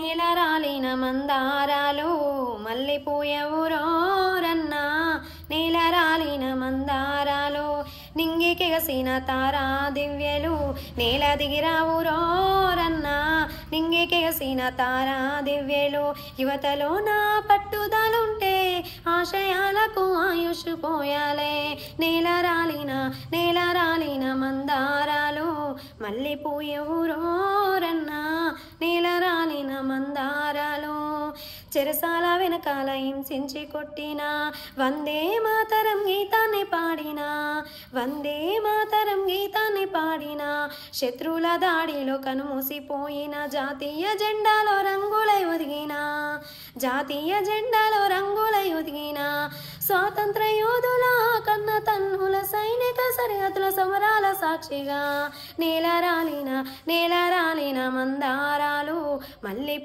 నేల రాలిన మందారాలు మల్లిపోయవురోరన్నా నేల రాలిన మందారాలు నింగికెగసిన తారా దివ్యలు నేల దిగిరావురోరన్నా నింగికెగసిన తారా దివ్యలు యువతలో నా పట్టుదలుంటే ఆశయాలకు ఆయుష్ పోయాలే నేల రాలిన మందారాలు మల్లిపోయవురోరన్నా నేల రాలిన మందారాలు చెరసాల వెనకాల హింసించి కొట్టిన వందే మాతరం గీతాన్ని పాడిన శత్రువుల దాడిలో కనుమూసిపోయిన జాతీయ జెండాలో రంగులై ఒదిగిన స్వాతంత్ర యోధుల కన్న తన్నుల సైనిక సరిహద్దుల సమరాల సాక్షిగా నేల రాలిన మందారాలు మళ్ళీ